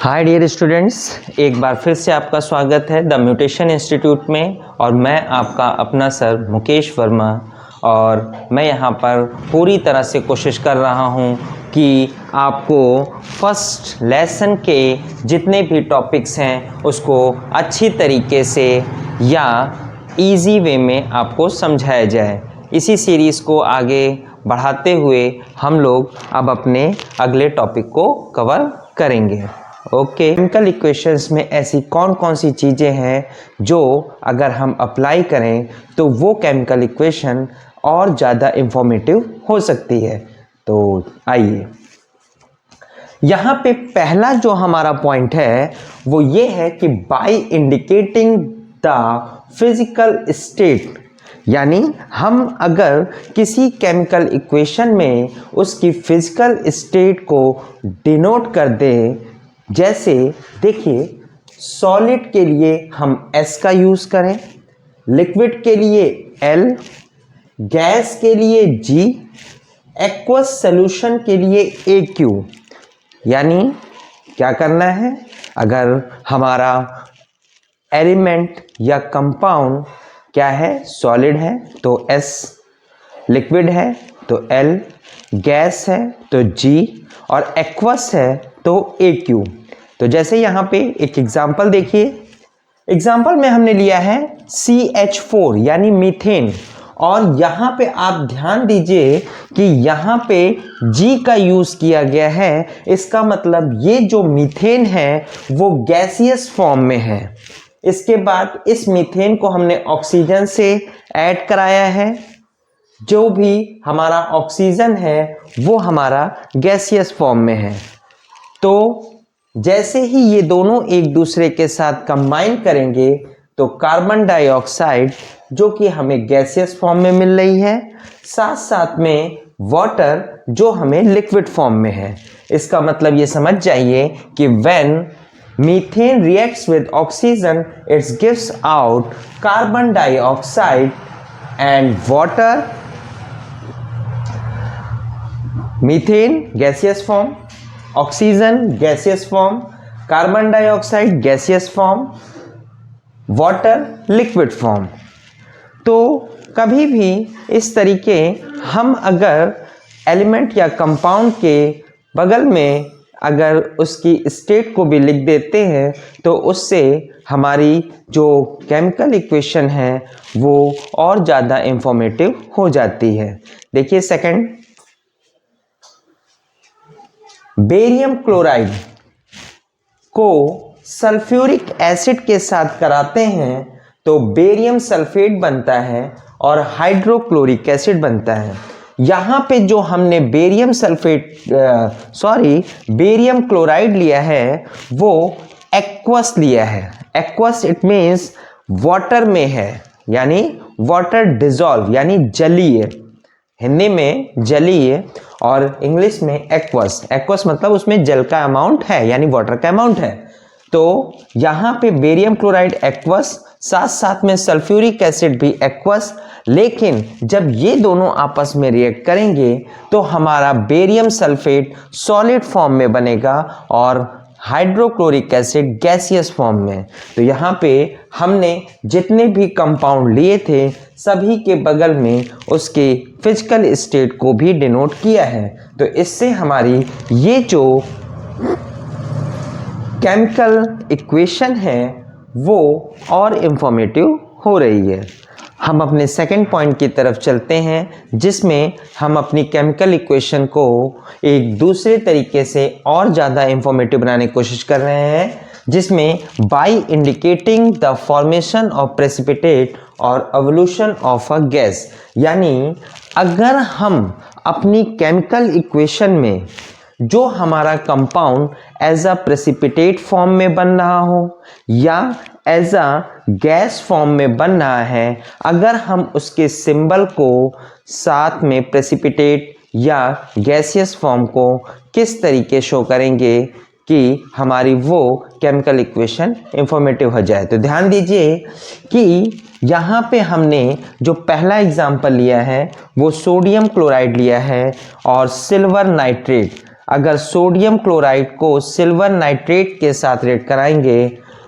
Hi dear students, एक बार फिर से आपका स्वागत है द म्यूटेशन इंस्टीट्यूट में। और मैं आपका अपना सर मुकेश वर्मा, और मैं यहाँ पर पूरी तरह से कोशिश कर रहा हूँ कि आपको फर्स्ट लेसन के जितने भी टॉपिक्स हैं उसको अच्छी तरीके से या इजी वे में आपको समझाया जाए। इसी सीरीज़ को आगे बढ़ाते हुए हम लोग अब अपने अगले टॉपिक को कवर करेंगे। ओके, केमिकल इक्वेशंस में ऐसी कौन कौन सी चीज़ें हैं जो अगर हम अप्लाई करें तो वो केमिकल इक्वेशन और ज़्यादा इंफॉर्मेटिव हो सकती है। तो आइए, यहाँ पे पहला जो हमारा पॉइंट है वो ये है कि by indicating the physical state, यानी हम अगर किसी केमिकल इक्वेशन में उसकी फिजिकल स्टेट को डिनोट कर दें, जैसे देखिए सॉलिड के लिए हम S का यूज़ करें, लिक्विड के लिए L, गैस के लिए G, एक्वस सॉल्यूशन के लिए AQ। यानी क्या करना है, अगर हमारा एलिमेंट या कंपाउंड क्या है, सॉलिड है तो S, लिक्विड है तो L, गैस है तो G और एक्वस है तो AQ। तो जैसे यहाँ पे एक एग्जांपल देखिए, एग्जांपल में हमने लिया है CH4 यानी मीथेन, और यहाँ पे आप ध्यान दीजिए कि यहाँ पे G का यूज़ किया गया है। इसका मतलब ये जो मीथेन है वो गैसियस फॉर्म में है। इसके बाद इस मीथेन को हमने ऑक्सीजन से ऐड कराया है, जो भी हमारा ऑक्सीजन है वो हमारा गैसियस फॉर्म में है। तो जैसे ही ये दोनों एक दूसरे के साथ कंबाइन करेंगे तो कार्बन डाइऑक्साइड जो कि हमें गैसियस फॉर्म में मिल रही है, साथ साथ में वाटर जो हमें लिक्विड फॉर्म में है। इसका मतलब ये समझ जाइए कि when methane reacts with oxygen it gives out carbon dioxide and water. Methane gaseous form, oxygen gaseous form, carbon dioxide gaseous form, water liquid form. तो कभी भी इस तरीके हम अगर एलिमेंट या कंपाउंड के बगल में अगर उसकी स्टेट को भी लिख देते हैं तो उससे हमारी जो केमिकल इक्वेशन है वो और ज़्यादा इंफॉर्मेटिव हो जाती है। देखिए सेकंड, बेरियम क्लोराइड को सल्फ्यूरिक एसिड के साथ कराते हैं तो बेरियम सल्फेट बनता है और हाइड्रोक्लोरिक एसिड बनता है। यहाँ पे जो हमने बेरियम क्लोराइड लिया है वो एक्वस लिया है। एक्वस इट मीन्स वाटर में है, यानी वाटर डिजॉल्व यानी जलीय, हिंदी में जलीय और इंग्लिश में एक्वस। एक्वस मतलब उसमें जल का अमाउंट है यानी वाटर का अमाउंट है। तो यहाँ पे बेरियम क्लोराइड एक्वस, साथ साथ में सल्फ्यूरिक एसिड भी एक्वस। लेकिन जब ये दोनों आपस में रिएक्ट करेंगे तो हमारा बेरियम सल्फेट सॉलिड फॉर्म में बनेगा और हाइड्रोक्लोरिक एसिड गैसियस फॉर्म में। तो यहाँ पे हमने जितने भी कंपाउंड लिए थे सभी के बगल में उसके फिजिकल स्टेट को भी डिनोट किया है। तो इससे हमारी ये जो केमिकल इक्वेशन है वो और इंफॉर्मेटिव हो रही है। हम अपने सेकंड पॉइंट की तरफ चलते हैं, जिसमें हम अपनी केमिकल इक्वेशन को एक दूसरे तरीके से और ज़्यादा इंफॉर्मेटिव बनाने की कोशिश कर रहे हैं, जिसमें by indicating the formation of precipitate और एवोल्यूशन ऑफ अ गैस। यानी अगर हम अपनी केमिकल इक्वेशन में जो हमारा compound as a precipitate form में बन रहा हो या एज अ गैस फॉर्म में बन रहा है, अगर हम उसके सिंबल को साथ में प्रेसिपिटेट या गैसियस फॉर्म को किस तरीके शो करेंगे कि हमारी वो केमिकल इक्वेशन इंफॉर्मेटिव हो जाए। तो ध्यान दीजिए कि यहाँ पे हमने जो पहला एग्जाम्पल लिया है वो सोडियम क्लोराइड लिया है और सिल्वर नाइट्रेट। अगर सोडियम क्लोराइड को सिल्वर नाइट्रेट के साथ रिएक्ट कराएंगे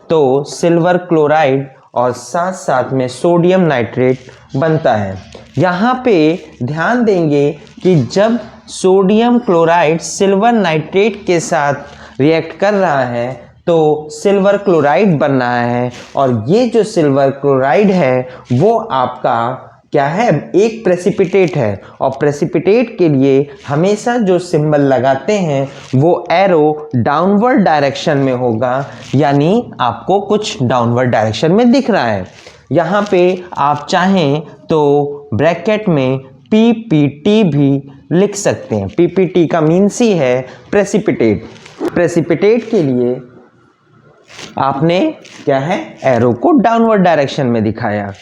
तो सिल्वर क्लोराइड और साथ साथ में सोडियम नाइट्रेट बनता है। यहाँ पे ध्यान देंगे कि जब सोडियम क्लोराइड सिल्वर नाइट्रेट के साथ रिएक्ट कर रहा है तो सिल्वर क्लोराइड बन रहा है, और ये जो सिल्वर क्लोराइड है वो आपका क्या है, एक प्रेसिपिटेट है। और प्रेसिपिटेट के लिए हमेशा जो सिंबल लगाते हैं वो एरो डाउनवर्ड डायरेक्शन में होगा, यानी आपको कुछ डाउनवर्ड डायरेक्शन में दिख रहा है। यहाँ पे आप चाहें तो ब्रैकेट में पीपीटी भी लिख सकते हैं। पीपीटी का मीन्स ही है प्रेसिपिटेट। प्रेसिपिटेट के लिए आपने क्या है, एरो को डाउनवर्ड डायरेक्शन में दिखाया।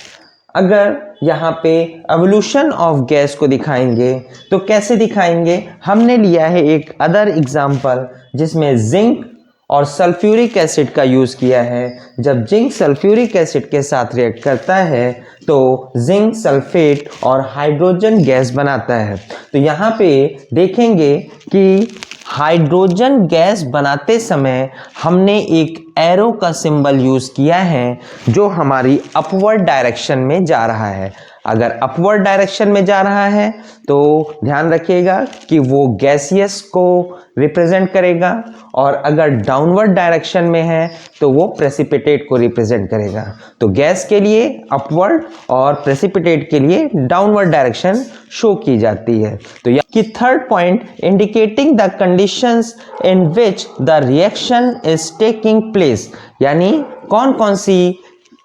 अगर यहाँ पे एवोल्यूशन ऑफ गैस को दिखाएंगे तो कैसे दिखाएंगे, हमने लिया है एक अदर एग्जाम्पल जिसमें जिंक और सल्फ्यूरिक एसिड का यूज़ किया है। जब जिंक सल्फ्यूरिक एसिड के साथ रिएक्ट करता है तो जिंक सल्फेट और हाइड्रोजन गैस बनाता है। तो यहाँ पे देखेंगे कि हाइड्रोजन गैस बनाते समय हमने एक एरो का सिंबल यूज़ किया है जो हमारी अपवर्ड डायरेक्शन में जा रहा है। अगर अपवर्ड डायरेक्शन में जा रहा है तो ध्यान रखिएगा कि वो गैसियस को रिप्रेजेंट करेगा, और अगर डाउनवर्ड डायरेक्शन में है तो वो प्रेसिपिटेट को रिप्रेजेंट करेगा। तो गैस के लिए अपवर्ड और प्रेसिपिटेट के लिए डाउनवर्ड डायरेक्शन शो की जाती है। तो यह कि third point, indicating the conditions in which the reaction is taking place, यानी कौन कौन सी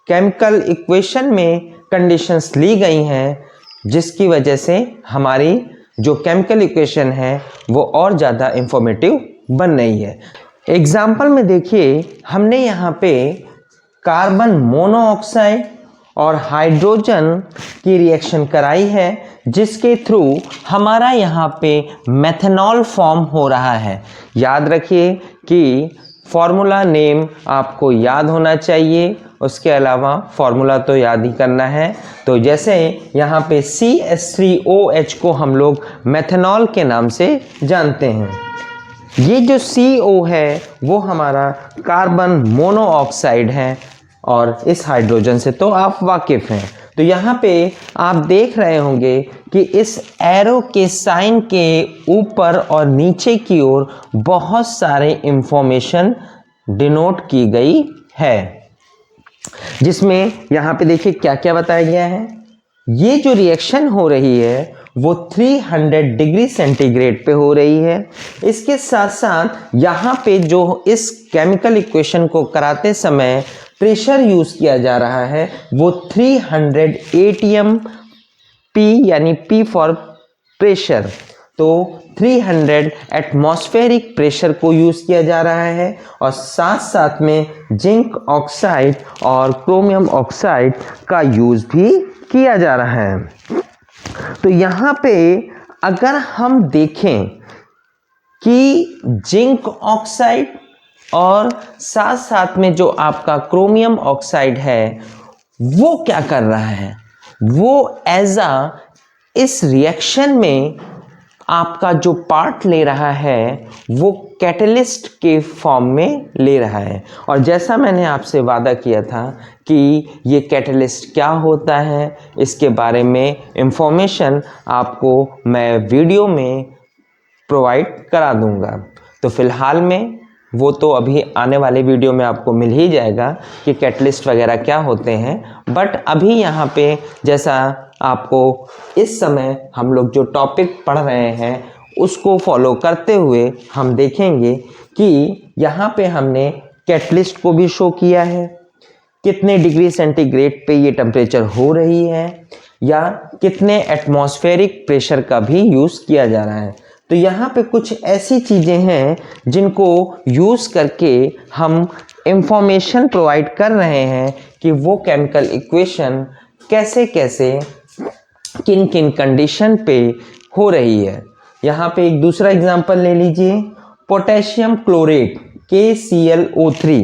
केमिकल इक्वेशन में कंडीशंस ली गई हैं जिसकी वजह से हमारी जो केमिकल इक्वेशन है वो और ज़्यादा इंफॉर्मेटिव बन रही है। एग्जाम्पल में देखिए, हमने यहाँ पे कार्बन मोनोऑक्साइड और हाइड्रोजन की रिएक्शन कराई है जिसके थ्रू हमारा यहाँ पे मेथनॉल फॉर्म हो रहा है। याद रखिए कि फॉर्मूला नेम आपको याद होना चाहिए, उसके अलावा फॉर्मूला तो याद ही करना है। तो जैसे यहाँ पे CH3OH को हम लोग मेथनॉल के नाम से जानते हैं। ये जो CO है वो हमारा कार्बन मोनोऑक्साइड है, और इस हाइड्रोजन से तो आप वाकिफ़ हैं। तो यहाँ पे आप देख रहे होंगे कि इस एरो के साइन के ऊपर और नीचे की ओर बहुत सारे इंफॉर्मेशन डिनोट की गई है, जिसमें यहाँ पे देखिए क्या क्या बताया गया है। ये जो रिएक्शन हो रही है वो 300 डिग्री सेंटीग्रेड पे हो रही है। इसके साथ साथ यहाँ पे जो इस केमिकल इक्वेशन को कराते समय प्रेशर यूज़ किया जा रहा है वो 300 ATM P, यानी P फॉर प्रेशर, तो 300 एटमॉस्फेरिक प्रेशर को यूज़ किया जा रहा है, और साथ साथ में जिंक ऑक्साइड और क्रोमियम ऑक्साइड का यूज़ भी किया जा रहा है। तो यहाँ पे अगर हम देखें कि जिंक ऑक्साइड और साथ साथ में जो आपका क्रोमियम ऑक्साइड है वो क्या कर रहा है, वो इस रिएक्शन में आपका जो पार्ट ले रहा है वो कैटलिस्ट के फॉर्म में ले रहा है। और जैसा मैंने आपसे वादा किया था कि ये कैटलिस्ट क्या होता है इसके बारे में इंफॉर्मेशन आपको मैं वीडियो में प्रोवाइड करा दूंगा। तो फिलहाल में वो तो अभी आने वाले वीडियो में आपको मिल ही जाएगा कि कैटलिस्ट वगैरह क्या होते हैं, बट अभी यहाँ पे जैसा आपको इस समय हम लोग जो टॉपिक पढ़ रहे हैं उसको फॉलो करते हुए हम देखेंगे कि यहाँ पे हमने कैटलिस्ट को भी शो किया है, कितने डिग्री सेंटीग्रेड पे ये टेम्परेचर हो रही है, या कितने एटमॉस्फेरिक प्रेशर का भी यूज़ किया जा रहा है। तो यहाँ पे कुछ ऐसी चीज़ें हैं जिनको यूज़ करके हम इंफॉर्मेशन प्रोवाइड कर रहे हैं कि वो केमिकल इक्वेशन कैसे कैसे किन किन कंडीशन पे हो रही है। यहाँ पे एक दूसरा एग्जांपल ले लीजिए, पोटेशियम क्लोरेट KClO3।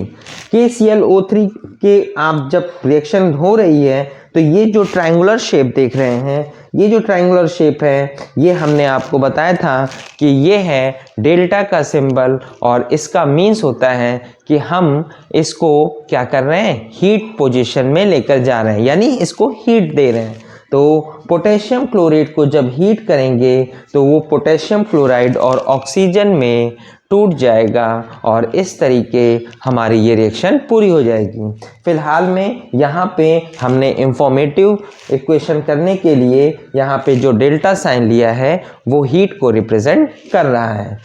KClO3 के आप जब रिएक्शन हो रही है तो ये जो ट्रायंगुलर शेप देख रहे हैं ये जो ट्रायंगुलर शेप है ये हमने आपको बताया था कि ये है डेल्टा का सिंबल, और इसका मीन्स होता है कि हम इसको क्या कर रहे हैं, हीट पोजीशन में लेकर जा रहे हैं, यानी इसको हीट दे रहे हैं। तो पोटेशियम क्लोराइड को जब हीट करेंगे तो वो पोटेशियम क्लोराइड और ऑक्सीजन में टूट जाएगा और इस तरीके हमारी ये रिएक्शन पूरी हो जाएगी। फिलहाल में यहाँ पे हमने इंफॉर्मेटिव इक्वेशन करने के लिए यहाँ पे जो डेल्टा साइन लिया है वो हीट को रिप्रेजेंट कर रहा है।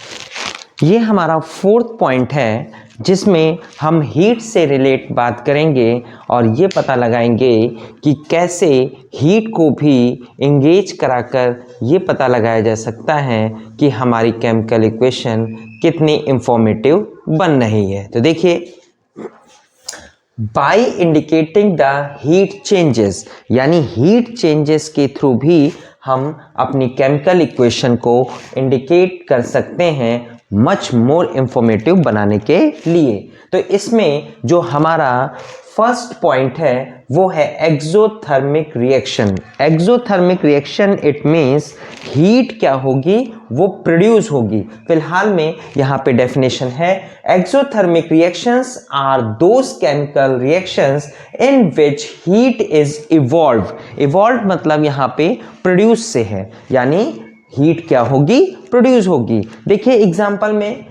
ये हमारा फोर्थ पॉइंट है जिसमें हम हीट से रिलेट बात करेंगे और ये पता लगाएंगे कि कैसे हीट को भी इंगेज कराकर ये पता लगाया जा सकता है कि हमारी केमिकल इक्वेशन कितनी इंफॉर्मेटिव बन रही है। तो देखिए, by indicating the heat changes, यानी हीट चेंजेस के थ्रू भी हम अपनी केमिकल इक्वेशन को इंडिकेट कर सकते हैं मच मोर इंफॉर्मेटिव बनाने के लिए। तो इसमें जो हमारा फर्स्ट पॉइंट है वो है exothermic reaction. Exothermic reaction it means heat क्या होगी, वो प्रोड्यूस होगी। फिलहाल में यहाँ पे डेफिनेशन है, exothermic reactions are those chemical reactions in which heat is evolve. Evolve मतलब यहाँ पे प्रोड्यूस से है, यानी हीट क्या होगी, प्रोड्यूस होगी। देखिए एग्जाम्पल में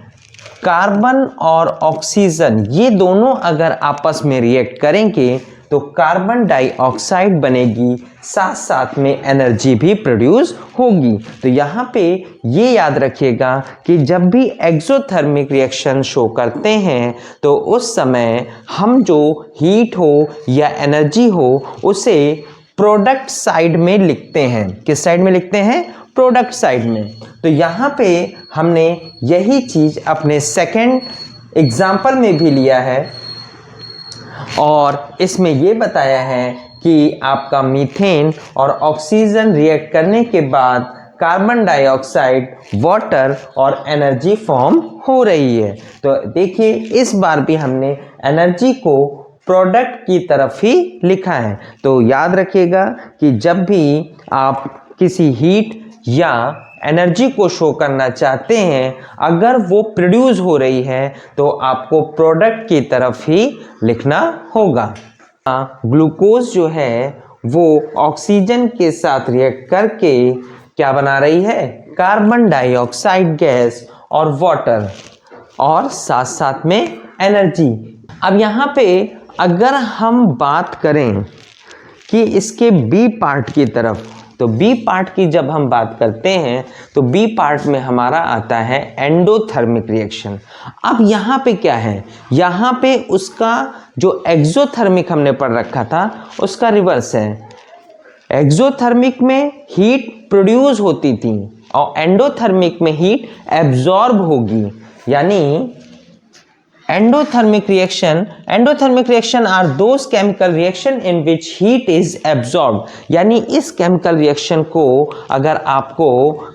कार्बन और ऑक्सीजन ये दोनों अगर आपस में रिएक्ट करेंगे तो कार्बन डाइऑक्साइड बनेगी, साथ साथ में एनर्जी भी प्रोड्यूस होगी। तो यहाँ पे ये याद रखिएगा कि जब भी एक्सोथर्मिक रिएक्शन शो करते हैं तो उस समय हम जो हीट हो या एनर्जी हो उसे प्रोडक्ट साइड में लिखते हैं। किस साइड में लिखते हैं, प्रोडक्ट साइड में। तो यहाँ पे हमने यही चीज अपने सेकंड एग्जाम्पल में भी लिया है और इसमें ये बताया है कि आपका मीथेन और ऑक्सीजन रिएक्ट करने के बाद कार्बन डाइऑक्साइड, वाटर और एनर्जी फॉर्म हो रही है। तो देखिए इस बार भी हमने एनर्जी को प्रोडक्ट की तरफ ही लिखा है। तो याद रखिएगा कि जब भी आप किसी हीट या एनर्जी को शो करना चाहते हैं, अगर वो प्रोड्यूस हो रही है तो आपको प्रोडक्ट की तरफ ही लिखना होगा। ग्लूकोज जो है वो ऑक्सीजन के साथ रिएक्ट करके क्या बना रही है, कार्बन डाइऑक्साइड गैस और वाटर और साथ साथ में एनर्जी। अब यहाँ पे अगर हम बात करें कि इसके बी पार्ट की तरफ, तो बी पार्ट की जब हम बात करते हैं तो बी पार्ट में हमारा आता है एंडोथर्मिक रिएक्शन। अब यहाँ पे क्या है, यहाँ पे उसका जो एक्सोथर्मिक हमने पढ़ रखा था उसका रिवर्स है। एक्सोथर्मिक में हीट प्रोड्यूस होती थी और एंडोथर्मिक में हीट एब्जॉर्ब होगी, यानी endothermic reaction are those chemical reaction in which heat is absorbed। यानी इस केमिकल रिएक्शन को अगर आपको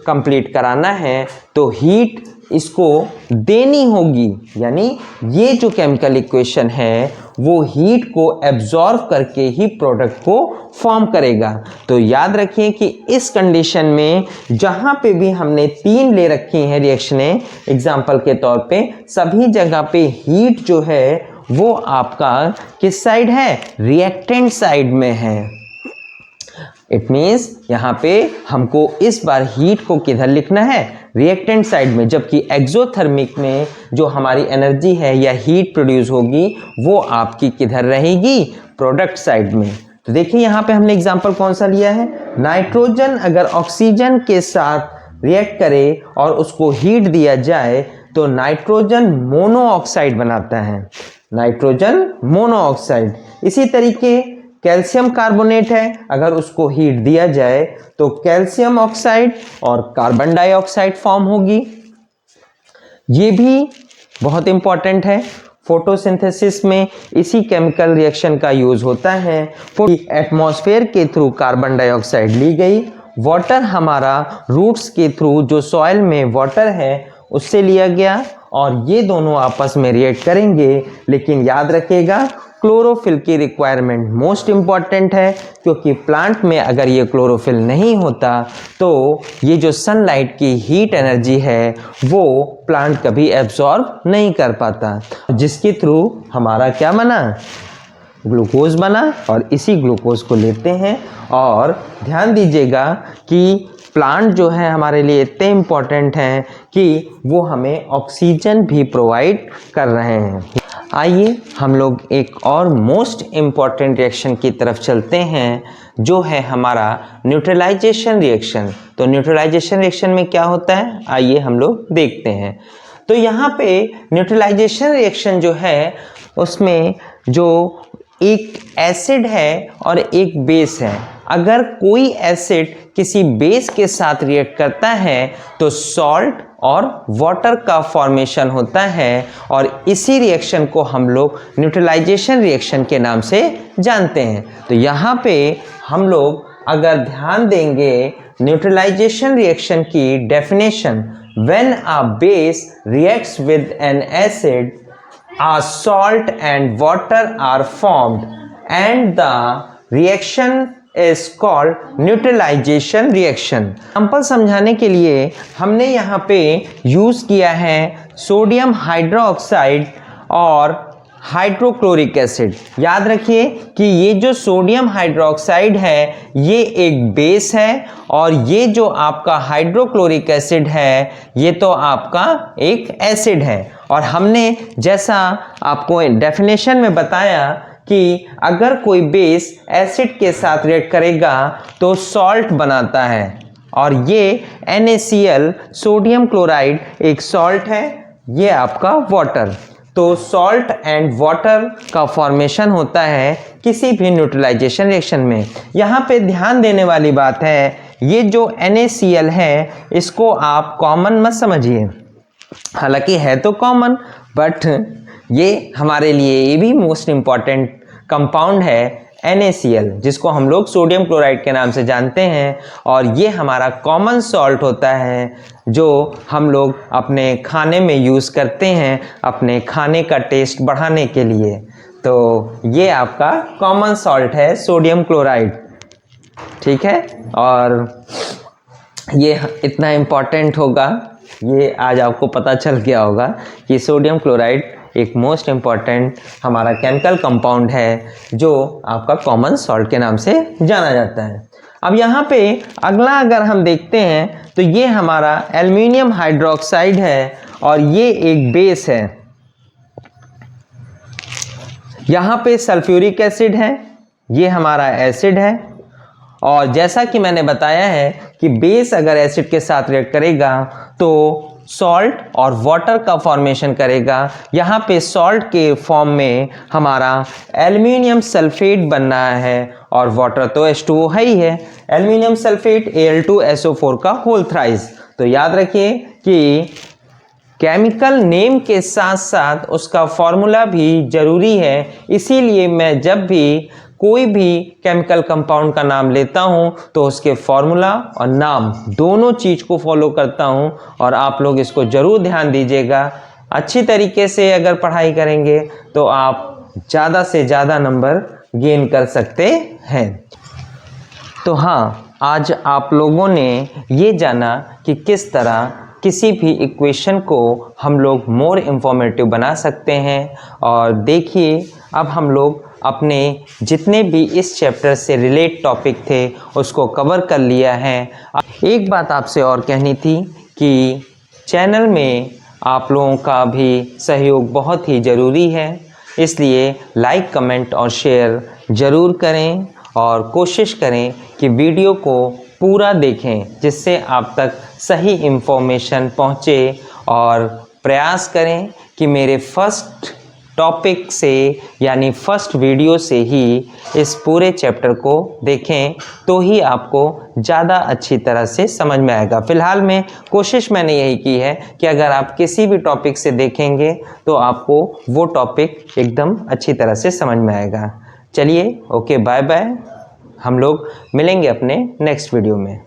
कंप्लीट कराना है तो हीट इसको देनी होगी, यानी ये जो केमिकल इक्वेशन है वो हीट को एब्जॉर्ब करके ही प्रोडक्ट को फॉर्म करेगा। तो याद रखिए कि इस कंडीशन में जहां पे भी हमने 3 ले रखी हैं रिएक्शनें एग्जाम्पल के तौर पे, सभी जगह पे हीट जो है वो आपका किस साइड है, रिएक्टेंट साइड में है। इट मीन्स यहाँ पे हमको इस बार हीट को किधर लिखना है, रिएक्टेंट साइड में, जबकि एक्सोथर्मिक में जो हमारी एनर्जी है या हीट प्रोड्यूस होगी वो आपकी किधर रहेगी, प्रोडक्ट साइड में। तो देखिए यहाँ पे हमने एग्जांपल कौन सा लिया है, नाइट्रोजन अगर ऑक्सीजन के साथ रिएक्ट करे और उसको हीट दिया जाए तो नाइट्रोजन मोनोऑक्साइड बनाता है, नाइट्रोजन मोनोऑक्साइड। इसी तरीके कैल्शियम कार्बोनेट है, अगर उसको हीट दिया जाए तो कैल्शियम ऑक्साइड और कार्बन डाइऑक्साइड फॉर्म होगी। ये भी बहुत इंपॉर्टेंट है, फोटोसिंथेसिस में इसी केमिकल रिएक्शन का यूज होता है। एटमॉस्फेयर के थ्रू कार्बन डाइऑक्साइड ली गई, वाटर हमारा रूट्स के थ्रू जो सॉइल में वाटर है उससे लिया गया और ये दोनों आपस में रिएक्ट करेंगे। लेकिन याद रखिएगा क्लोरोफिल की रिक्वायरमेंट मोस्ट इम्पॉर्टेंट है, क्योंकि प्लांट में अगर ये क्लोरोफिल नहीं होता तो ये जो सनलाइट की हीट एनर्जी है वो प्लांट कभी एब्जॉर्ब नहीं कर पाता, जिसके थ्रू हमारा क्या बना, ग्लूकोज बना। और इसी ग्लूकोज को लेते हैं। और ध्यान दीजिएगा कि प्लांट जो है हमारे लिए इतने इम्पॉर्टेंट हैं कि वो हमें ऑक्सीजन भी प्रोवाइड कर रहे हैं। आइए हम लोग एक और मोस्ट इम्पॉर्टेंट रिएक्शन की तरफ चलते हैं, जो है हमारा न्यूट्रलाइजेशन रिएक्शन। तो न्यूट्रलाइजेशन रिएक्शन में क्या होता है, आइए हम लोग देखते हैं। तो यहाँ पे न्यूट्रलाइजेशन रिएक्शन जो है उसमें जो एक एसिड है और एक बेस है। अगर कोई एसिड किसी बेस के साथ रिएक्ट करता है तो सॉल्ट और वाटर का फॉर्मेशन होता है, और इसी रिएक्शन को हम लोग न्यूट्रलाइजेशन रिएक्शन के नाम से जानते हैं। तो यहाँ पे हम लोग अगर ध्यान देंगे न्यूट्रलाइजेशन रिएक्शन की definition, when a base reacts with N acid, a salt and water are formed and the reaction is called neutralization reaction। Example समझाने के लिए हमने यहाँ पे यूज़ किया है सोडियम हाइड्रोक्साइड और हाइड्रोक्लोरिक एसिड। याद रखिए कि ये जो सोडियम हाइड्रोक्साइड है ये एक बेस है, और ये जो आपका हाइड्रोक्लोरिक एसिड है ये तो आपका एक एसिड है। और हमने जैसा आपको डेफिनेशन में बताया कि अगर कोई बेस एसिड के साथ रिएक्ट करेगा तो सॉल्ट बनाता है, और ये NaCl सोडियम क्लोराइड एक सॉल्ट है, ये आपका वाटर। तो सॉल्ट एंड वाटर का फॉर्मेशन होता है किसी भी न्यूट्रलाइजेशन रिएक्शन में। यहाँ पे ध्यान देने वाली बात है, ये जो NaCl है इसको आप कॉमन मत समझिए, हालांकि है तो कॉमन, बट ये हमारे लिए ये भी मोस्ट इम्पॉर्टेंट कंपाउंड है NaCl, जिसको हम लोग सोडियम क्लोराइड के नाम से जानते हैं। और ये हमारा कॉमन सॉल्ट होता है जो हम लोग अपने खाने में यूज़ करते हैं अपने खाने का टेस्ट बढ़ाने के लिए। तो ये आपका कॉमन सॉल्ट है सोडियम क्लोराइड, ठीक है। और ये इतना इम्पॉर्टेंट होगा, ये आज आपको पता चल गया होगा कि सोडियम क्लोराइड एक मोस्ट इम्पॉर्टेंट हमारा केमिकल कंपाउंड है जो आपका कॉमन सॉल्ट के नाम से जाना जाता है। अब यहाँ पे अगला अगर हम देखते हैं तो ये हमारा एल्युमिनियम हाइड्रोक्साइड है और ये एक बेस है। यहाँ पे सल्फ्यूरिक एसिड है, ये हमारा एसिड है। और जैसा कि मैंने बताया है कि बेस अगर एसिड के साथ रिएक्ट करेगा तो सॉल्ट और वाटर का फॉर्मेशन करेगा। यहाँ पे सॉल्ट के फॉर्म में हमारा एल्युमिनियम सल्फेट बन रहा है और वाटर तो H2O है ही है, एल्युमिनियम सल्फेट Al2SO4 का होल थ्राइस। तो याद रखिए कि केमिकल नेम के साथ साथ उसका फॉर्मूला भी ज़रूरी है, इसीलिए मैं जब भी कोई भी केमिकल कंपाउंड का नाम लेता हूं तो उसके फॉर्मूला और नाम दोनों चीज़ को फॉलो करता हूं। और आप लोग इसको ज़रूर ध्यान दीजिएगा, अच्छी तरीके से अगर पढ़ाई करेंगे तो आप ज़्यादा से ज़्यादा नंबर गेन कर सकते हैं। तो हाँ, आज आप लोगों ने ये जाना कि किस तरह किसी भी इक्वेशन को हम लोग मोर इन्फॉर्मेटिव बना सकते हैं। और देखिए अब हम लोग अपने जितने भी इस चैप्टर से रिलेट टॉपिक थे उसको कवर कर लिया है। एक बात आपसे और कहनी थी कि चैनल में आप लोगों का भी सहयोग बहुत ही ज़रूरी है, इसलिए लाइक कमेंट और शेयर ज़रूर करें और कोशिश करें कि वीडियो को पूरा देखें जिससे आप तक सही इन्फॉर्मेशन पहुँचे, और प्रयास करें कि मेरे फर्स्ट टॉपिक से यानी फर्स्ट वीडियो से ही इस पूरे चैप्टर को देखें तो ही आपको ज़्यादा अच्छी तरह से समझ में आएगा। फ़िलहाल में कोशिश मैंने यही की है कि अगर आप किसी भी टॉपिक से देखेंगे तो आपको वो टॉपिक एकदम अच्छी तरह से समझ में आएगा। चलिए ओके, बाय बाय, हम लोग मिलेंगे अपने नेक्स्ट वीडियो में।